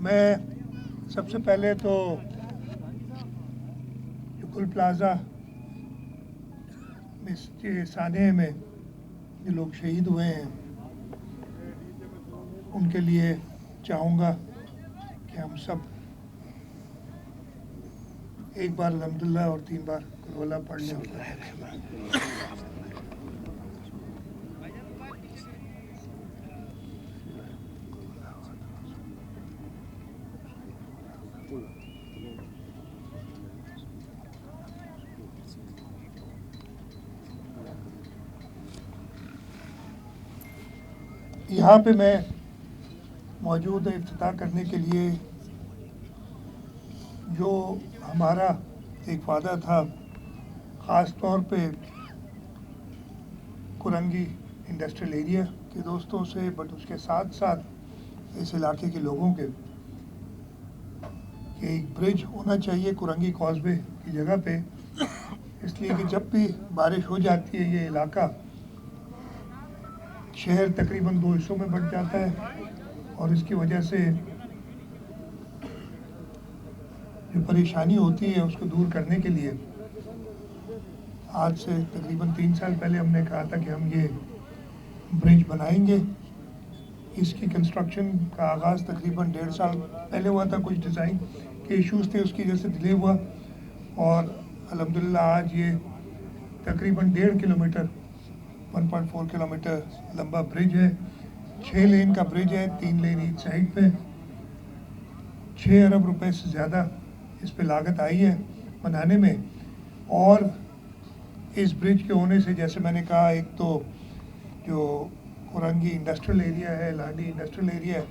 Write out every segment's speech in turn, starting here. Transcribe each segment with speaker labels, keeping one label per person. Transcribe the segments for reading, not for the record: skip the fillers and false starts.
Speaker 1: میں سب سے پہلے تو گل پلازا کے سانحے میں جو لوگ شہید ہوئے ہیں ان کے لیے چاہوں گا کہ ہم سب ایک بار الحمدللہ اور 3 بار قل ہو اللہ پڑھ لیں. یہاں پہ میں موجود افتتاح کرنے کے لیے جو ہمارا ایک وعدہ تھا خاص طور پہ کرنگی انڈسٹریل ایریا کے دوستوں سے بٹ اس کے ساتھ ساتھ اس علاقے کے لوگوں کے کہ ایک برج ہونا چاہیے کرنگی کازوے کی جگہ پہ، اس لیے کہ جب بھی بارش ہو جاتی ہے یہ علاقہ شہر تقریباً 2 حصوں میں بٹ جاتا ہے اور اس کی وجہ سے جو پریشانی ہوتی ہے اس کو دور کرنے کے لیے آج سے تقریباً 3 سال پہلے ہم نے کہا تھا کہ ہم یہ برج بنائیں گے. اس کی کنسٹرکشن کا آغاز تقریباً 1.5 سال پہلے ہوا تھا. کچھ ڈیزائن کے ایشوز تھے اس کی وجہ سے ڈیلے ہوا اور الحمدللہ آج یہ تقریباً 1.5 کلومیٹر 1.4 کلومیٹر لمبا برج ہے. 6 لین کا برج ہے، 3 لین ایک سائڈ پہ. 6 ارب روپے سے زیادہ اس پہ لاگت آئی ہے بنانے میں. اور اس برج کے ہونے سے جیسے میں نے کہا ایک تو جو کرنگی انڈسٹریل ایریا ہے، لانڈی انڈسٹریل ایریا ہے،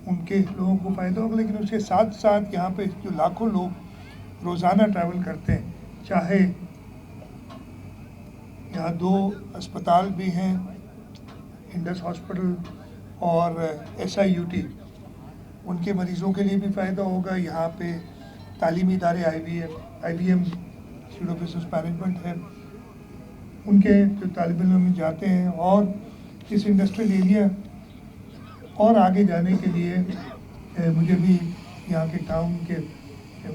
Speaker 1: ان کے لوگوں کو فائدہ ہوگا، لیکن اس کے ساتھ ساتھ یہاں پہ جو لاکھوں لوگ روزانہ ٹریول کرتے ہیں، چاہے یہاں 2 اسپتال بھی ہیں، انڈس ہاسپٹل اور SIUT، ان کے مریضوں کے لیے بھی فائدہ ہوگا. یہاں پہ تعلیمی ادارے IBM institute of business management ہے، ان کے جو طالب علم جاتے ہیں اور اس انڈسٹریل ایریا اور آگے جانے کے لیے مجھے بھی یہاں کے ٹاؤن کے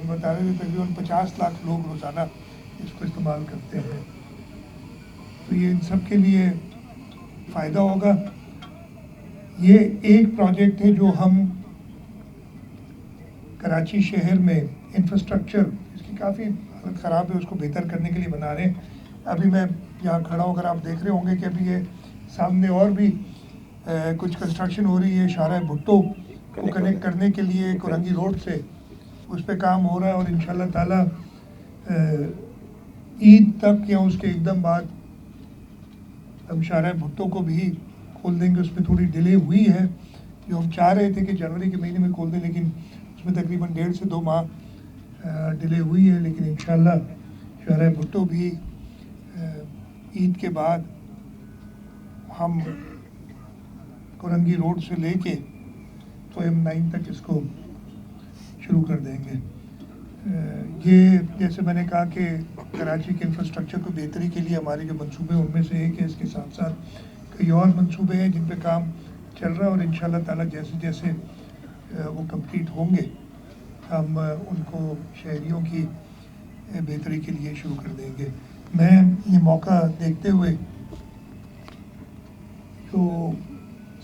Speaker 1: بتا رہے تھے تقریباً 50 لاکھ لوگ روزانہ اس کو استعمال کرتے ہیں، تو یہ ان سب کے لیے فائدہ ہوگا. یہ ایک پروجیکٹ ہے جو ہم کراچی شہر میں انفراسٹرکچر اس کی کافی حالت خراب ہے، اس کو بہتر کرنے کے لیے بنا رہے ہیں. ابھی میں یہاں کھڑا ہو کر آپ دیکھ رہے ہوں گے کہ ابھی یہ سامنے اور بھی کچھ کنسٹرکشن ہو رہی ہے شارع بھٹو کو کنیکٹ کرنے کے لیے کرنگی روڈ سے، اس پہ کام ہو رہا ہے اور انشاءاللہ تعالیٰ عید تک یا اس کے ایک دم بعد ہم شارع بھٹو کو بھی کھول دیں گے. اس پہ تھوڑی ڈیلے ہوئی ہے، جو ہم چاہ رہے تھے کہ جنوری کے مہینے میں کھول دیں، لیکن اس میں تقریباً 1.5 سے 2 ماہ ڈیلے ہوئی ہے. لیکن انشاءاللہ شارع بھٹو بھی عید کے بعد ہم کرنگی روڈ سے لے کے تو M9 تک اس کو شروع کر دیں گے. یہ جیسے میں نے کہا کہ کراچی کے انفراسٹرکچر کو بہتری کے لیے ہمارے جو منصوبے ان میں سے ایک ہے. اس کے ساتھ ساتھ کئی اور منصوبے ہیں جن پہ کام چل رہا ہے اور انشاءاللہ تعالیٰ جیسے جیسے وہ کمپلیٹ ہوں گے ہم ان کو شہریوں کی بہتری کے لیے شروع کر دیں گے. میں یہ موقع دیکھتے ہوئے جو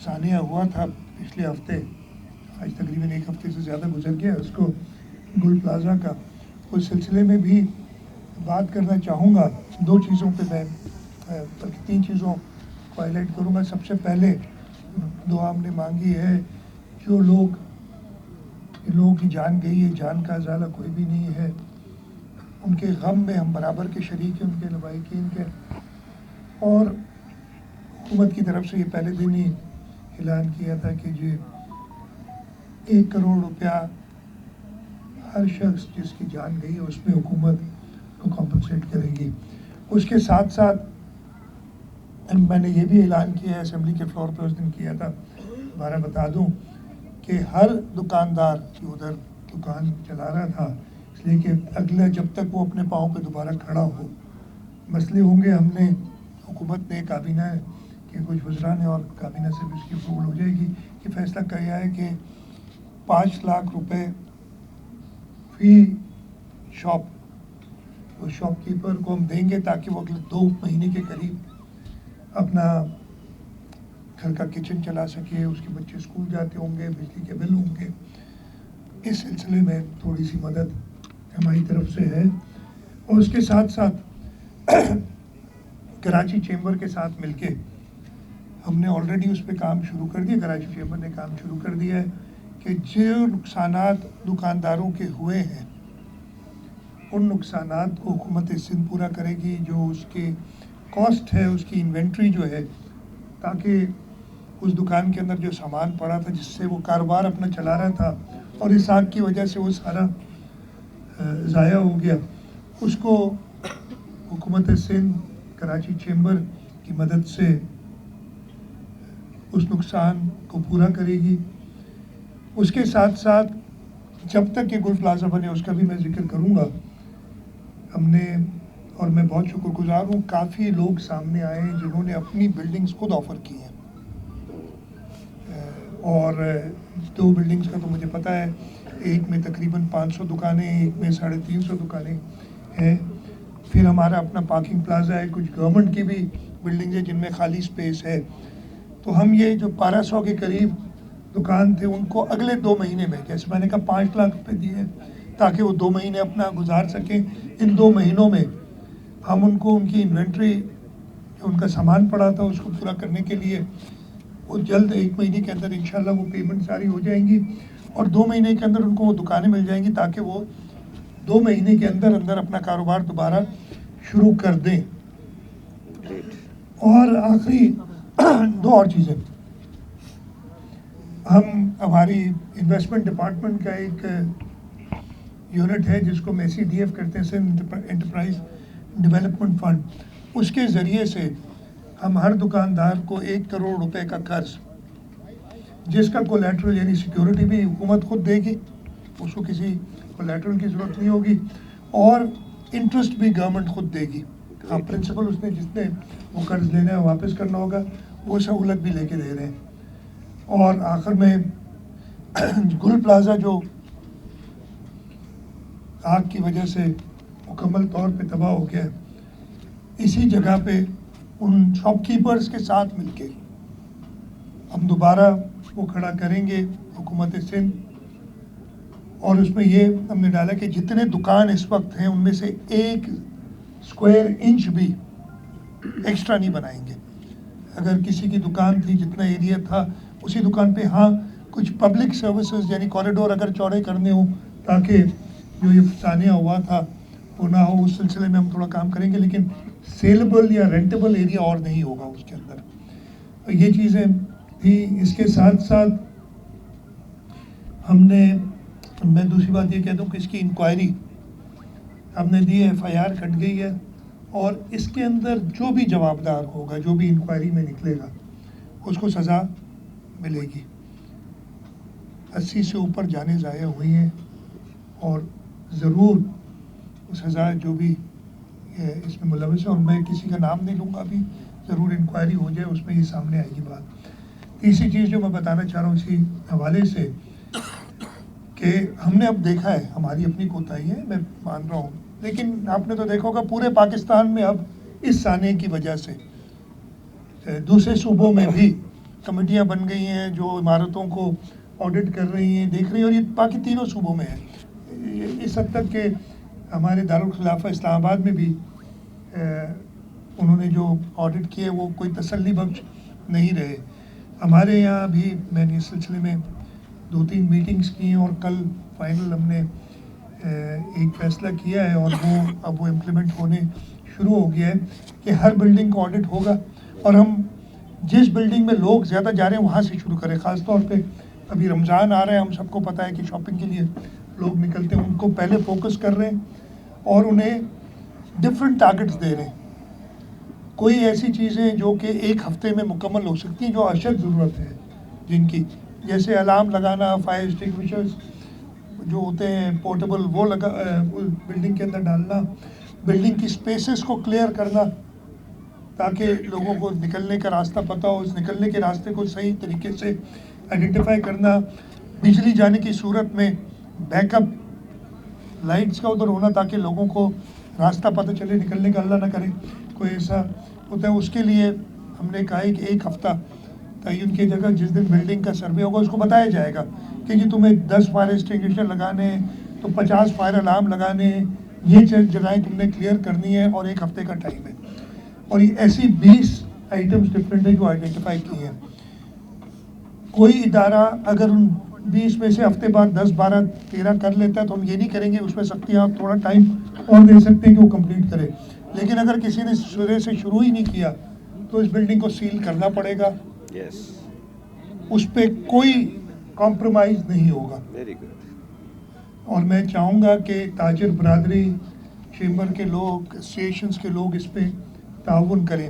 Speaker 1: سانحہ ہوا تھا پچھلے ہفتے، آج تقریباً 1 ہفتے سے زیادہ گزر گیا اس کو، گل پلازا کا، اس سلسلے میں بھی بات کرنا چاہوں گا. 2 چیزوں پہ میں بلکہ 3 چیزوں کو ہائی لائٹ کروں گا. سب سے پہلے دعا ہم نے مانگی ہے، جو لوگوں کی جان گئی ہے، جان کا ازالہ کوئی بھی نہیں ہے، ان کے غم میں ہم برابر کے شریک ہیں، ان کے لوائقین کے. اور حکومت کی طرف سے یہ پہلے دن ہی اعلان کیا تھا کہ جی 1 کروڑ روپیہ ہر شخص جس کی جان گئی ہے اس میں حکومت کو کمپنسیٹ کرے گی. اس کے ساتھ ساتھ میں نے یہ بھی اعلان کیا ہے، اسمبلی کے فلور پہ اس دن کیا تھا، دوبارہ بتا دوں کہ ہر دکاندار جو ادھر دکان چلا رہا تھا، اس لیے کہ اگلا جب تک وہ اپنے پاؤں پہ دوبارہ کھڑا ہو، مسئلے ہوں گے. ہم نے حکومت نے کابینہ کے کچھ وزراء نے اور کابینہ سے بھی اس کی اپروول ہو جائے گی کہ فیصلہ کیا ہے کہ 5 लाख रुपए फी शॉप तो शॉप कीपर को हम देंगे ताकि वो अगले 2 महीने के करीब अपना घर का किचन चला सके, उसके बच्चे स्कूल जाते होंगे, बिजली के बिल होंगे। इस सिलसिले में थोड़ी सी मदद हमारी तरफ से है। और उसके साथ साथ कराची चेंबर के साथ मिलके हमने ऑलरेडी उस पर काम शुरू कर दिया, कराची चेंबर ने काम शुरू कर दिया है कि जो नुकसानात दुकानदारों के हुए हैं उन नुकसानात को हुकूमत सिंध पूरा करेगी, जो उसके कॉस्ट है, उसकी इन्वेंट्री जो है, ताकि उस दुकान के अंदर जो सामान पड़ा था जिससे वो कारोबार अपना चला रहा था और इस आग की वजह से वो सारा ज़ाया हो गया, उसको हुकूमत सिंध कराची चेंबर की मदद से उस नुकसान को पूरा करेगी। उसके साथ साथ जब तक ये गुल प्लाजा बने, उसका भी मैं जिक्र करूँगा, हमने और मैं बहुत शुक्रगुजार हूँ, काफ़ी लोग सामने आए हैं जिन्होंने अपनी बिल्डिंग्स खुद ऑफ़र की हैं। और 2 बिल्डिंग्स का तो मुझे पता है, एक में तकरीबन 500 दुकानें, एक में 350 दुकानें हैं। फिर हमारा अपना पार्किंग प्लाजा है, कुछ गवर्नमेंट की भी बिल्डिंग्स है जिनमें खाली स्पेस है। तो हम ये जो 1200 के करीब दुकान थे उनको अगले 2 महीने में, जैसे मैंने कहा 5 लाख रुपए दिए ताकि वो 2 महीने अपना गुजार सकें। इन 2 महीनों में हम उनको उनकी इन्वेंट्री, उनका सामान पड़ा था, उसको पूरा करने के लिए वो जल्द 1 महीने के अंदर इंशाल्लाह वो पेमेंट सारी हो जाएंगी और 2 महीने के अंदर उनको वो दुकानें मिल जाएंगी ताकि वो 2 महीने के अंदर अंदर अपना कारोबार दोबारा शुरू कर दें। और आखिरी 2 और चीज़ें, हमारी इन्वेस्टमेंट डिपार्टमेंट का एक यूनिट है जिसको हम SEDF करते हैं, एंटरप्राइज डेवलपमेंट फंड, उसके ज़रिए से हम हर दुकानदार को 1 करोड़ रुपए का कर्ज, जिसका कोलैटरल यानी सिक्योरिटी भी हुकूमत खुद देगी, उसको किसी कोलैटरल की ज़रूरत नहीं होगी, और इंटरेस्ट भी गवर्नमेंट खुद देगी। हाँ, प्रिंसिपल उसने जितने वो कर्ज लेना है वापस करना होगा, वो सहूलत भी लेके दे रहे हैं। और आखिर में गुल प्लाजा जो आग की वजह से मुकम्मल तौर पे तबाह हो गया, इसी जगह पे उन शॉपकीपर्स के साथ मिलके हम दोबारा वो खड़ा करेंगे हुकूमत सिंध। और उसमें ये हमने डाला कि जितने दुकान इस वक्त हैं उनमें से 1 स्क्वायर इंच भी एक्स्ट्रा नहीं बनाएंगे। अगर किसी की दुकान थी, जितना एरिया था उसी दुकान पे, हाँ, कुछ पब्लिक सर्विसेज यानी कॉरिडोर अगर चौड़े करने हो ताकि जो ये सानिया हुआ था वो ना हो, उस सिलसिले में हम थोड़ा काम करेंगे, लेकिन सेलेबल या रेंटेबल एरिया और नहीं होगा उसके अंदर। तो ये चीज़ें थी। इसके साथ साथ मैं दूसरी बात ये कह दूँ कि इसकी इंक्वायरी हमने दी है, FIR कट गई है, और इसके अंदर जो भी जवाबदार होगा, जो भी इंक्वायरी में निकलेगा, उसको सज़ा मिलेगी। 80 से ऊपर जाने ज़ाया हुई हैं और ज़रूर सज़ा जो भी इसमें मुलविस है, और मैं किसी का नाम नहीं लूँगा, अभी ज़रूर इंक्वायरी हो जाए, उसमें ये सामने आएगी बात। तीसरी चीज़ जो मैं बताना चाह रहा हूँ इसी हवाले से कि हमने अब देखा है, हमारी अपनी कोताही है, मैं मान रहा हूँ, लेकिन आपने तो देखा होगा पूरे पाकिस्तान में अब इस साने की वजह से दूसरे सूबों में भी कमेटियाँ बन गई हैं जो इमारतों को ऑडिट कर रही हैं, देख रही हैं, और ये बाकी तीनों सूबों में है। इस हद तक के हमारे दारुल खिलाफा इस्लामाबाद में भी उन्होंने जो ऑडिट किए वो कोई तसल्ली बख्श नहीं रहे। हमारे यहाँ भी मैंने इस सिलसिले में 2-3 मीटिंग्स की हैं और कल फाइनल हमने एक फ़ैसला किया है और अब वो इम्प्लीमेंट होने शुरू हो गया है कि हर बिल्डिंग का ऑडिट होगा, और हम जिस बिल्डिंग में लोग ज़्यादा जा रहे हैं वहाँ से शुरू करें। ख़ास तौर पे अभी रमज़ान आ रहा है, हम सबको पता है कि शॉपिंग के लिए लोग निकलते हैं, उनको पहले फोकस कर रहे हैं और उन्हें डिफरेंट टारगेट्स दे रहे हैं। कोई ऐसी चीज़ें जो कि 1 हफ्ते में मुकम्मल हो सकती हैं, जो अशद ज़रूरत है जिनकी, जैसे अलार्म लगाना, फायर एक्सटिंग्विशर्स जो होते हैं पोर्टेबल, वो लगा बिल्डिंग के अंदर डालना, बिल्डिंग की स्पेसेस को क्लियर करना ताकि लोगों को निकलने का रास्ता पता हो, उस निकलने के रास्ते को सही तरीके से आइडेंटिफाई करना, बिजली जाने की सूरत में बैकअप लाइट्स का उधर होना, ताकि लोगों को रास्ता पता चले निकलने का, अल्लाह ना करे कोई ऐसा होता है। उसके लिए हमने कहा है कि 1 हफ्ता तयन की जगह जिस दिन बिल्डिंग का सर्वे होगा उसको बताया जाएगा कि जी तुम्हें 10 फायर एक्सटिंग्विशर लगाने हैं, तो 50 फायर अलार्म लगाने हैं, ये जगहें तुमने क्लियर करनी है, और 1 हफ्ते का टाइम है। और ये ऐसी 20 आइटम्स डिफरेंट है जो आइडेंटिफाई किए हैं। कोई इदारा अगर उन 20 में से हफ्ते बाद 10, 12, 13 कर लेता है तो हम ये नहीं करेंगे उसमें सख्ती, आप थोड़ा टाइम और दे सकते हैं कि वो कंप्लीट करे। लेकिन अगर किसी ने सिरे से शुरू ही नहीं किया तो इस बिल्डिंग को सील करना पड़ेगा। उस पर कोई कॉम्प्रोमाइज़ नहीं होगा।
Speaker 2: Very good.
Speaker 1: और मैं चाहूँगा कि ताजिर बरादरी, चेंबर के लोग, एसोसिएशंस के लोग इस पर ताउन करें।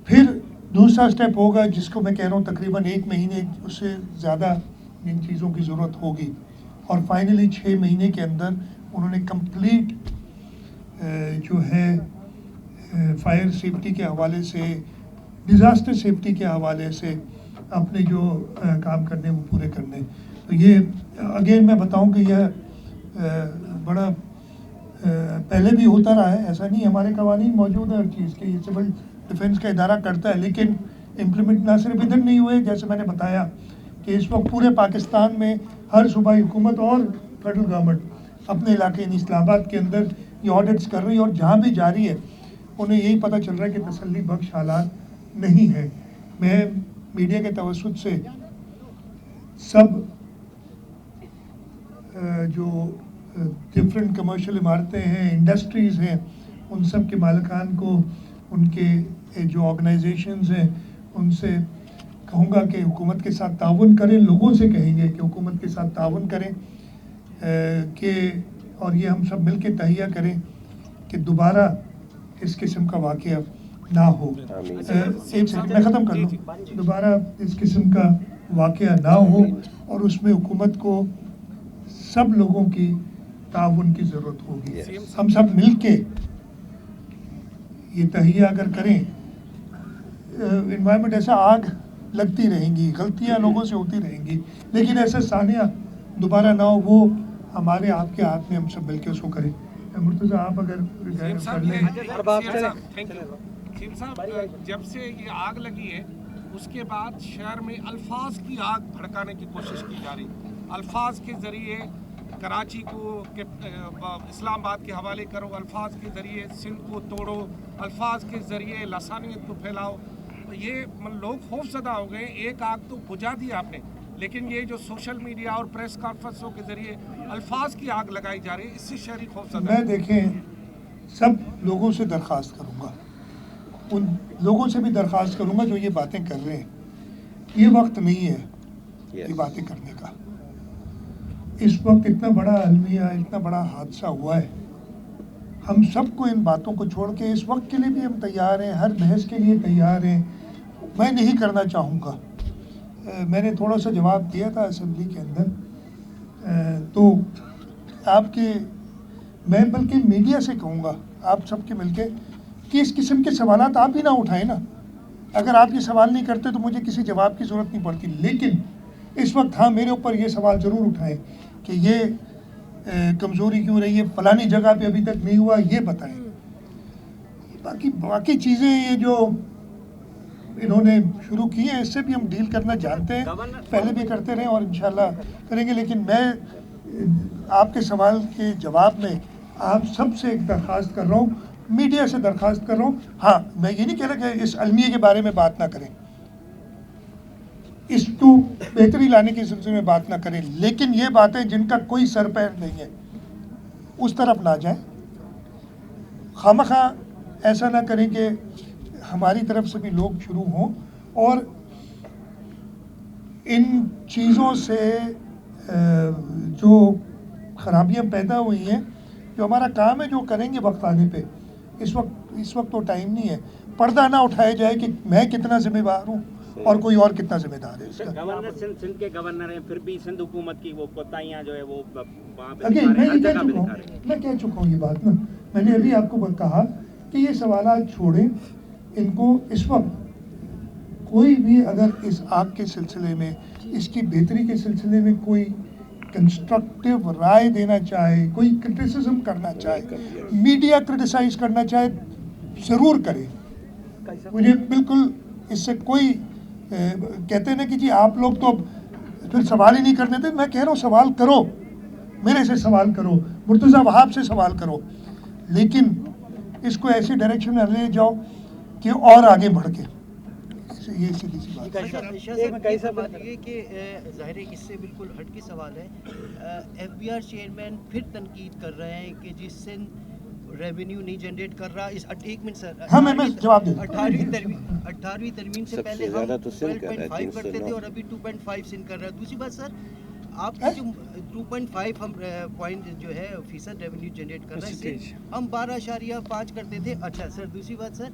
Speaker 1: फिर दूसरा स्टेप होगा जिसको मैं कह रहा हूँ तकरीबन 1 महीने उससे ज़्यादा इन चीज़ों की ज़रूरत होगी, और फाइनली 6 महीने के अंदर उन्होंने कंप्लीट जो है फायर सेफ्टी के हवाले से, डिज़ास्टर सेफ्टी के हवाले से अपने जो काम करने वो पूरे करने। तो ये अगेन मैं बताऊं कि यह बड़ा पहले भी होता रहा है, ऐसा नहीं, हमारे कवानीन मौजूद है हर चीज़ के, ये सिविल डिफेंस का इदारा करता है, लेकिन इम्प्लीमेंट ना सिर्फ इधर नहीं हुए, जैसे मैंने बताया कि इस वक्त पूरे पाकिस्तान में हर सूबाई हुकूमत और फेडरल गवर्नमेंट अपने इलाके इस्लामाबाद के अंदर ये ऑडिट्स कर रही है, और जहाँ भी जारी है उन्हें यही पता चल रहा है कि तसल्ली बख्श हालात नहीं है। मैं मीडिया के तवस्सुत से सब जो डिफरेंट कमर्शियल इमारतें हैं, इंडस्ट्रीज़ हैं, उन सब के मालिकान को, उनके जो ऑर्गेनाइजेशंस हैं, उनसे कहूँगा कि हुकूमत के साथ ताउन करें। लोगों से कहेंगे कि हुकूमत के साथ ताउन करें कि, और ये हम सब मिल के तहिया करें कि दोबारा इस किस्म का वाक़या ना हो। एक सेकंड मैं ख़त्म कर लूँ। दोबारा इस किस्म का वाक़या ना हो, और उसमें हुकूमत को सब लोगों की ताउन की ज़रूरत होगी। हम सब मिल के ये तहिया अगर करें, इन्वायरमेंट ऐसा आग लगती रहेंगी, गलतियां लोगों से होती रहेंगी, लेकिन ऐसा सानिया दोबारा ना हो, वो हमारे आपके हाथ में, हम सब मिलकर उसको करें। मुर्तज़ा आप अगर कर लें।
Speaker 3: जब से ये आग लगी है उसके बाद शहर में अल्फाज की आग भड़काने की कोशिश की जा रही, अल्फाज के ज़रिए कराची को इस्लामाबाद के हवाले करो, अल्फाज के ज़रिए सिंध को तोड़ो, अल्फाज के ज़रिए लसानियत को फैलाओ। तो ये लोग खौफज़दा हो गए। एक आग तो बुझा दी आपने, लेकिन ये जो सोशल मीडिया और प्रेस कॉन्फ्रेंसों के ज़रिए अल्फाज की आग लगाई जा रही है, इससे शहरी खौफज़दा।
Speaker 1: मैं देखें सब लोगों से दरख्वास्त करूँगा, उन लोगों से भी दरख्वास्त करूँगा जो ये बातें कर रहे हैं, ये वक्त नहीं है ये बातें करने का। इस वक्त इतना बड़ा अलमिया, इतना बड़ा हादसा हुआ है, हम सबको इन बातों को छोड़ के इस वक्त के लिए भी हम तैयार हैं, हर बहस के लिए तैयार हैं। मैं नहीं करना चाहूँगा, मैंने थोड़ा सा जवाब दिया था असेंबली के अंदर, तो आपके, मैं बल्कि मीडिया से कहूँगा आप सबके मिलके कि इस किस्म के सवालात आप ही ना उठाएं ना। अगर आप ये सवाल नहीं करते तो मुझे किसी जवाब की ज़रूरत नहीं पड़ती, लेकिन इस वक्त हाँ मेरे ऊपर ये सवाल ज़रूर उठाएं कि ये कमज़ोरी क्यों रही है, फ़लानी जगह पे अभी तक नहीं हुआ, ये बताएं। बाकी चीज़ें ये जो इन्होंने शुरू की हैं, इससे भी हम डील करना जानते हैं, पहले भी करते रहे और इंशाल्लाह करेंगे। लेकिन मैं आपके सवाल के जवाब में आप सबसे एक दरख्वास्त कर रहा हूँ, मीडिया से दरख्वास्त कर रहा हूँ। हाँ, मैं ये नहीं कह रहा कि इस अलमिया के बारे में बात ना करें, इसको बेहतरी लाने के सिलसिले में बात ना करें, लेकिन ये बातें जिनका कोई सर पैर नहीं है उस तरफ ना जाएं। खामखा ऐसा ना करें कि हमारी तरफ से भी लोग शुरू हों और इन चीज़ों से जो खराबियां पैदा हुई हैं, जो हमारा काम है जो करेंगे वक्त आने पे, इस वक्त तो टाइम नहीं है। पर्दा ना उठाया जाए कि मैं कितना जिम्मेदार हूँ और कोई और कितना जिम्मेदार है इसका।
Speaker 4: गवर्नर सिंध के गवर्नर हैं, फिर भी सिंध हुकूमत की वो कोताहियां जो है वो वहाँ पे
Speaker 1: अगेन मैं कह चुका हूँ ये बात ना, मैंने अभी आपको कहा कि ये सवाल छोड़ें इनको। इस वक्त कोई भी अगर इस आग के सिलसिले में اس کی بہتری کے سلسلے میں کوئی کنسٹرکٹیو رائے دینا چاہے, کوئی کرٹیسزم کرنا چاہے, میڈیا کرٹیسائز کرنا چاہے, ضرور کرے. مجھے بالکل اس سے کوئی کہتے ہیں نا کہ جی آپ لوگ تو پھر سوال ہی نہیں کرنے تھے, میں کہہ رہا ہوں سوال کرو, میرے سے سوال کرو, مرتضیٰ وہاب سے سوال کرو, لیکن اس کو ایسی ڈائریکشن میں لے جاؤ کہ اور آگے بڑھ کے. یہ سیدھی سی بات ہے.
Speaker 2: کہ ظاہر ہے اس سے بالکل ہٹ کے سوال ہے, ایف بی آر چیئرمین پھر تنقید کر رہے ہیں کہ جس سے ریونیو نہیں جنریٹ کر رہا. اس 1 منٹ سر,
Speaker 1: ہاں میں جواب دے
Speaker 2: 18ویں ترمیم سے پہلے ہم 12.5 کرتے تھے اور ابھی 2.5 سن کر رہا ہے. دوسری بات سر, آپ کی جو 2.5 ہم پوائنٹ جو ہے فیصد ریونیو جنریٹ کر رہے ہیں, ہم 12.5 کرتے تھے. اچھا سر, دوسری بات سر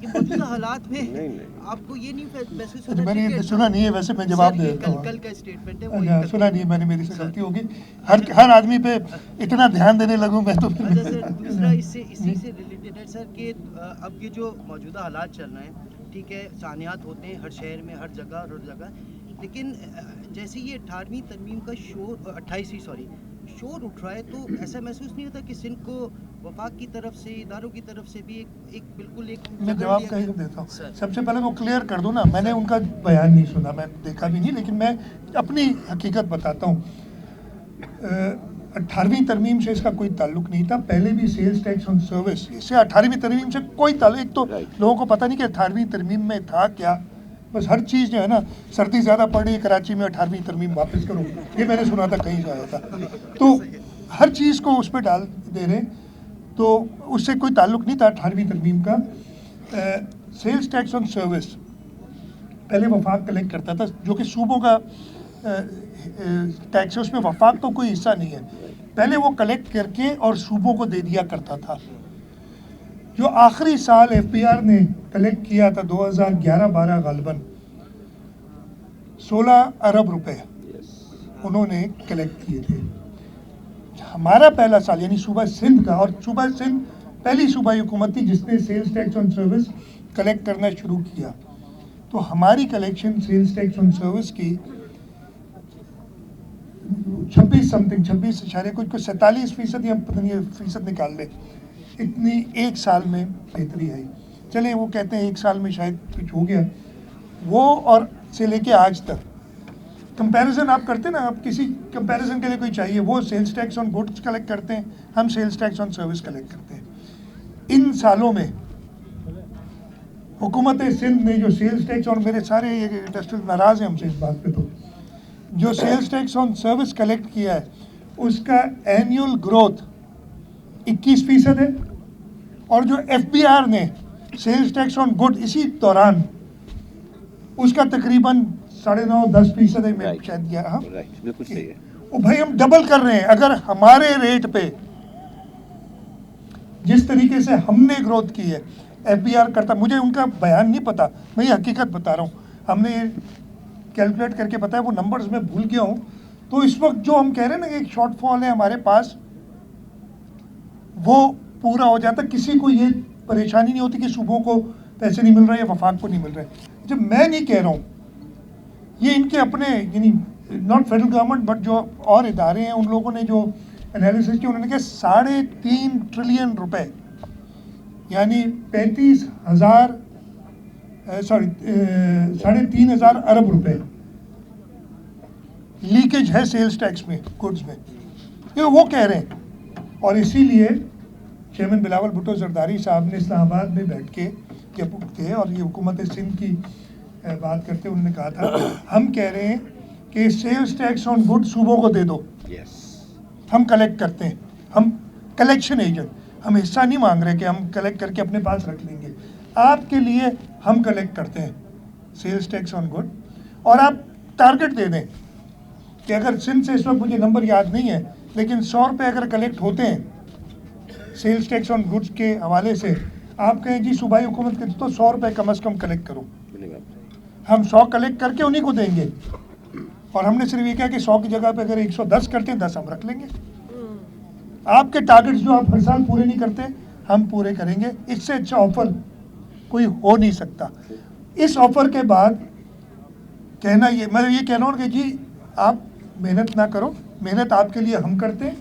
Speaker 2: کہ موجودہ حالات میں آپ کو یہ نہیں محسوس ہوتا؟
Speaker 1: میں نے سنا نہیں ہے, ویسے میں جواب دے دیتا ہوں.
Speaker 2: کل کا اسٹیٹمنٹ ہے وہ
Speaker 1: سنا نہیں, میں نے, میری سے غلطی ہوگی. ہر آدمی پہ اتنا دھیان دینے لگوں میں تو.
Speaker 2: اچھا سر, دوسرا اسی سے ریلیٹڈ ہے سر کہ اب یہ جو موجودہ حالات چل رہے ہیں, ٹھیک ہے سانحات ہوتے ہیں ہر شہر میں, ہر جگہ, لیکن جیسے یہ 18ویں ترمیم کا شور اٹھ رہا ہے, تو ایسا محسوس نہیں ہوتا کہ سندھ کو وفاق کی طرف سے, اداروں کی طرف سے بھی ایک بالکل ایک
Speaker 1: میں جواب کہیں دیتا ہوں. سب سے پہلے وہ کلیئر کر دوں نا, میں نے ان کا بیان نہیں سنا, میں دیکھا بھی نہیں, لیکن میں اپنی حقیقت بتاتا ہوں. 18ویں ترمیم سے اس کا کوئی تعلق نہیں تھا. پہلے بھی سیلز ٹیکس آن سروس, اس سے 18ویں ترمیم سے کوئی تعلق. ایک تو لوگوں کو پتہ نہیں کہ 18ویں ترمیم میں تھا کیا, بس ہر چیز جو ہے نا, سردی زیادہ پڑ رہی ہے کراچی میں, 18ویں ترمیم واپس کرو, یہ میں نے سنا تھا کہیں سے آیا تھا. تو ہر چیز کو اس پہ ڈال دے رہے, تو اس سے کوئی تعلق نہیں تھا 18ویں ترمیم کا. سیلز ٹیکس آن سروس پہلے وفاق کلیکٹ کرتا تھا, جو کہ صوبوں کا ٹیکس ہے, اس میں وفاق تو کوئی حصہ نہیں ہے. پہلے وہ کلیکٹ کر کے اور صوبوں کو دے دیا کرتا تھا. جو آخری سال ایف بی آر نے کلیکٹ کیا تھا 2011-12 غالباً 16 ارب روپے انہوں نے کلیکٹ کیے تھے. ہمارا پہلا سال یعنی صوبہ سندھ کا, اور صوبہ سندھ پہلی صوبائی حکومت تھی جس نے سیلز ٹیکس آن سروس کلیکٹ کرنا شروع کیا. تو ہماری کلیکشن سیلز ٹیکس آن سروس کی 47% یا پتہ نہیں فیصد نکال لے, اتنی ایک سال میں بہتری آئی. چلیں وہ کہتے ہیں ایک سال میں شاید کچھ ہو گیا, وہ اور سے لے کے آج تک کمپیریزن آپ کرتے ہیں نا, آپ کسی کمپیریزن کے لیے کوئی چاہیے, وہ سیلز ٹیکس آن گڈس کلیکٹ کرتے ہیں, ہم سیلز ٹیکس آن سروس کلیکٹ کرتے ہیں. ان سالوں میں حکومت سندھ نے جو سیلز ٹیکس, اور میرے سارے انڈسٹریل ناراض ہیں ہم سے اس بات پہ, تو جو سیلز ٹیکس آن سروس کلیکٹ کیا ہے اس کا اینیول گروتھ 21% ہے, اور جو ایف بی آر نے سیلز ٹیکس آن گڈ اسی دوران اس کا تقریباً 9.5-10% ہے, میں شاید دیا. ہاں
Speaker 4: بالکل صحیح ہے.
Speaker 1: وہ بھائی ہم ڈبل کر رہے ہیں. اگر ہمارے ریٹ پہ جس طریقے سے ہم نے گروتھ کی ہے ایف بی آر کرتا, مجھے ان کا بیان نہیں پتا, میں یہ حقیقت بتا رہا ہوں, ہم نے کیلکولیٹ کر کے بتایا, وہ نمبرز میں بھول گیا ہوں. تو اس وقت جو ہم کہہ رہے ہیں نا کہ ایک شارٹ فال ہے ہمارے پاس, وہ پورا ہو جاتا. کسی کو یہ پریشانی نہیں ہوتی کہ صوبوں کو پیسے نہیں مل رہے یا وفاق کو نہیں مل رہے. جب میں نہیں کہہ رہا ہوں, یہ ان کے اپنے یعنی ناٹ فیڈرل گورنمنٹ بٹ جو اور ادارے ہیں, ان لوگوں نے جو انالیسس کیا, انہوں نے کہا 3.5 ٹریلین روپے یعنی 3,500 ارب روپے لیکیج ہے سیلز ٹیکس میں, گڈز میں, یہ وہ کہہ رہے ہیں. اور اسی لیے چیئرمین بلاول بھٹو زرداری صاحب نے اسلام آباد میں بیٹھ کے جب تھے اور یہ حکومت سندھ کی بات کرتے, انہوں نے کہا تھا ہم کہہ رہے ہیں کہ سیلز ٹیکس آن گڈ صوبوں کو دے دو, ہم کلیکٹ کرتے ہیں, ہم کلیکشن ایجنٹ, ہم حصہ نہیں مانگ رہے کہ ہم کلیکٹ کر کے اپنے پاس رکھ لیں گے, آپ کے لیے ہم کلیکٹ کرتے ہیں سیلز ٹیکس آن گڈ. اور آپ ٹارگٹ دے دیں کہ اگر سندھ سے اس وقت مجھے نمبر یاد نہیں ہے, لیکن 100 روپے اگر کلیکٹ ہوتے ہیں سیلز ٹیکس آن گڈس کے حوالے سے, آپ کہیں جی صوبائی حکومت کے تو 100 روپے کم از کم کلیکٹ کرو, ہم 100 کلیکٹ کر کے انہیں کو دیں گے. اور ہم نے صرف یہ کہا کہ 100 کی جگہ پہ اگر 110 کرتے ہیں 10 ہم رکھ لیں گے. آپ کے ٹارگٹس جو آپ ہر سال پورے نہیں کرتے ہم پورے کریں گے. اس سے اچھا آفر کوئی ہو نہیں سکتا. اس آفر کے بعد कहना ये मैं ये कह रहा हूँ कि जी आप मेहनत ना करो, मेहनत आपके लिए हम करते हैं,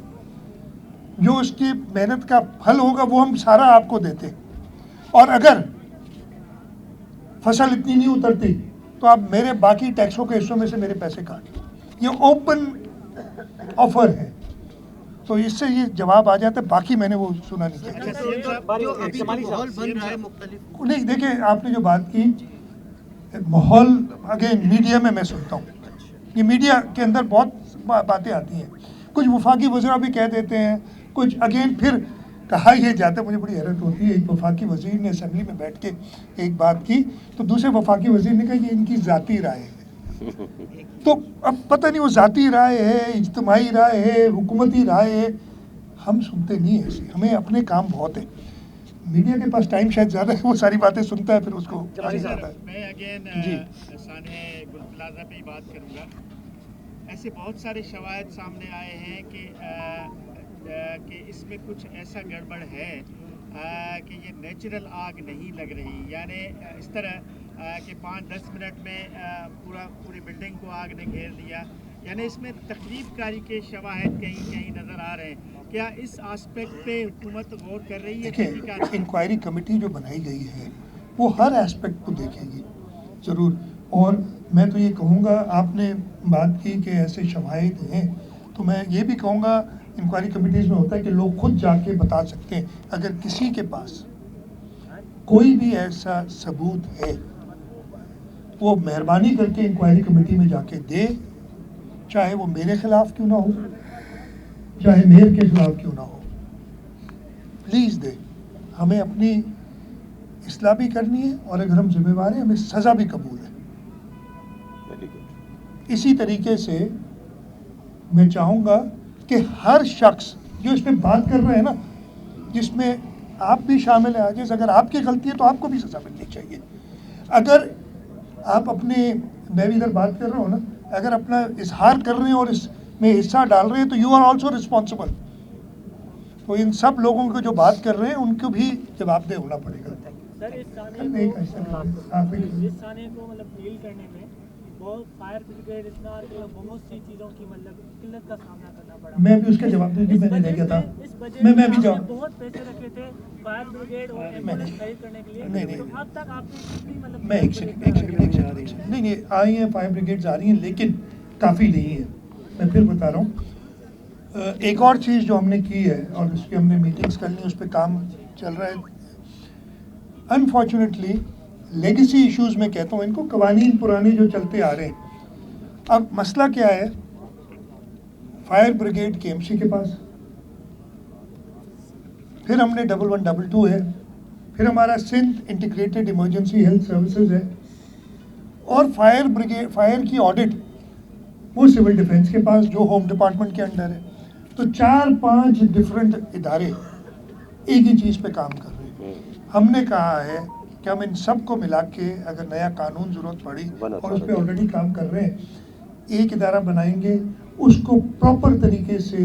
Speaker 1: जो उसकी मेहनत का फल होगा वो हम सारा आपको देते हैं, और अगर फसल इतनी नहीं उतरती तो आप मेरे बाकी टैक्सों के हिस्सों में से मेरे पैसे काट लो। ये ओपन ऑफर है, तो इससे ये जवाब आ जाता है। बाकी मैंने वो सुना नहीं किया।
Speaker 2: अच्छा, जो अभी जो माहौल बन रहा है मुख्तलिफ,
Speaker 1: नहीं देखिए, आपने जो बात की माहौल, अगेन मीडिया में मैं सुनता हूँ, ये मीडिया के अंदर बहुत बातें आती हैं, कुछ वफाकी वज़ीर भी कह देते हैं, कुछ अगेन फिर कहा ये जाता है। मुझे बड़ी हैरत होती है, एक वफाकी वज़ीर ने असेंबली में बैठ के एक बात की तो दूसरे वफाकी वज़ीर ने कहा ये इनकी ज़ाती राय है। तो अब पता नहीं वो ज़ाती राय है, इज्तिमाई राय है, हुकूमती राय है, हम सुनते नहीं हैं ऐसे, हमें अपने काम बहुत है। मीडिया के पास टाइम शायद ज़्यादा है, वो सारी बातें सुनता है, फिर उसको आता है।
Speaker 5: मैं अगेन साने गुल प्लाजा पे ही बात करूँगा। ऐसे बहुत सारे शवाहद सामने आए हैं कि इसमें कुछ ऐसा गड़बड़ है कि ये नेचुरल आग नहीं लग रही, यानी इस तरह कि 5-10 मिनट में पूरी बिल्डिंग को आग ने घेर दिया, यानी इसमें तकलीफकारी के शवाहद कहीं कहीं नज़र आ रहे हैं। क्या इस एस्पेक्ट पे हुकूमत गौर कर रही है?
Speaker 1: देखिए, इंक्वायरी कमेटी जो बनाई गई है वो हर एस्पेक्ट को देखेगी ज़रूर, और मैं तो ये कहूँगा, आपने बात की कि ऐसे शवाहिद हैं, तो मैं ये भी कहूँगा इंक्वायरी कमेटीज़ में होता है कि लोग खुद जाके बता सकते हैं, अगर किसी के पास कोई भी ऐसा सबूत है वो मेहरबानी करके इंक्वायरी कमेटी में जाके दे, चाहे वो मेरे खिलाफ क्यों ना हो, चाहे मेयर के खिलाफ क्यों ना हो, प्लीज़ दे। हमें अपनी इस्लाह भी करनी है, और अगर हम जिम्मेवार हैं हमें सज़ा भी कबूल है। इसी तरीके से मैं चाहूँगा कि हर शख्स जो इस पर बात कर रहे हैं ना, जिसमें आप भी शामिल हैं आजिज़, अगर आपकी गलती है तो आपको भी सज़ा मिलनी चाहिए। अगर आप अपने, मैं भी इधर बात कर रहा हूँ ना, अगर अपना इजहार कर रहे हैं और इसमें हिस्सा डाल रहे हैं तो यू आर ऑल्सो रिस्पॉन्सिबल। तो इन सब लोगों को जो बात कर रहे हैं उनको भी जवाबदेह होना पड़ेगा।
Speaker 6: सर, इस थाने को मतलब डील करने में बहुत फायर ब्रिगेड इतना बहुत सी चीज़ों की मतलब किल्लत का सामना करना पड़ा।
Speaker 1: मैं भी उसके जवाब दूँ, मैंने नहीं किया था,
Speaker 6: इस बजट
Speaker 1: मैं भी
Speaker 6: में
Speaker 1: जवाब,
Speaker 6: बहुत पैसे रखे थे फायर ब्रिगेड और एम्बुलेंस खरीद करने के लिए,
Speaker 1: नहीं,
Speaker 6: तो अब तक आपने कितनी मतलब
Speaker 1: मैं एक सेकंड नहीं, आई हैं फायर ब्रिगेड्स आ रही हैं, लेकिन काफ़ी नहीं है। मैं फिर बता रहा हूँ, एक और चीज़ जो हमने की है और उस पर हमने मीटिंग्स कर ली, उस पर काम चल रहा है। अनफॉर्चुनेटली लेगेसी इश्यूज़ में कहता हूँ इनको, कवानीन पुराने जो चलते आ रहे हैं। अब मसला क्या है, फायर ब्रिगेड केएमसी के पास, फिर हमने 1112 है, फिर हमारा Sindh integrated emergency health services है, और फायर ब्रिगेड, फायर की ऑडिट वो सिविल डिफेंस के पास जो होम डिपार्टमेंट के अंडर है। तो 4-5 डिफरेंट इदारे एक ही चीज़ पे काम कर रहे हैं। हमने कहा है कि हम इन सब को मिला के, अगर नया कानून ज़रूरत पड़ी और उस पर ऑलरेडी काम कर रहे हैं, एक इदारा बनाएंगे, उसको प्रॉपर तरीके से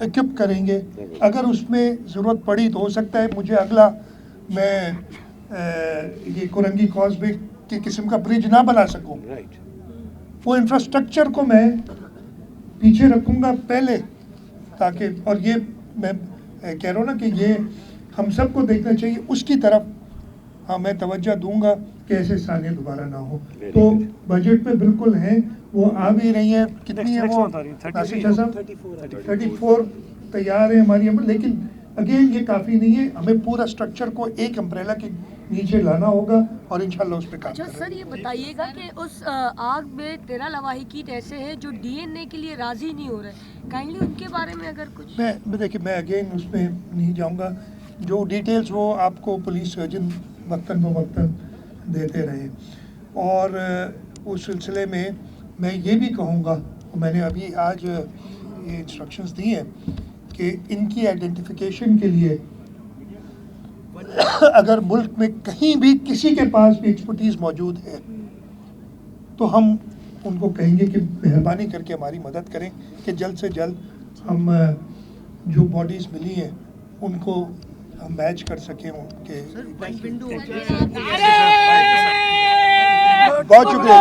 Speaker 1: इक्विप करेंगे। अगर उसमें ज़रूरत पड़ी तो हो सकता है मुझे अगला मैं ये कुरंगी कॉजवे की किस्म का ब्रिज ना बना सकूं, वो इंफ्रास्ट्रक्चर को मैं पीछे रखूंगा पहले, ताकि, और ये मैं कह रहा हूँ ना कि ये हम सबको देखना चाहिए, उसकी तरफ हाँ मैं तवज्जो दूंगा कि ऐसे सानिया दोबारा ना हो। तो बजट पे बिल्कुल हैं, वो आ भी रही हैं, कितनी है वो, 34 तैयार है हमारी, लेकिन अगेन ये काफ़ी नहीं है, हमें पूरा स्ट्रक्चर को एक अम्ब्रेला के नीचे लाना होगा और इंशाल्लाह उस पर काम
Speaker 7: अच्छा सर, ये बताइएगा कि उस आग में 13 लवाहिकीन ऐसे हैं जो डीएनए के लिए राजी नहीं हो रहे, काइंडली उनके बारे में अगर कुछ।
Speaker 1: मैं देखिए, मैं अगेन उसमें नहीं जाऊंगा, जो डिटेल्स वो आपको पुलिस सर्जन वक्तन ब वक्तन देते रहे, और उस सिलसिले में मैं ये भी कहूँगा, मैंने अभी आज ये इंस्ट्रक्शंस दी हैं कि इनकी आइडेंटिफिकेशन के लिए अगर मुल्क में कहीं भी किसी के पास भी एक्सपर्टीज़ मौजूद है तो हम उनको कहेंगे कि मेहरबानी करके हमारी मदद करें कि जल्द से जल्द हम जो बॉडीज़ मिली हैं उनको हम मैच कर सकें उनके। बहुत शुक्रिया।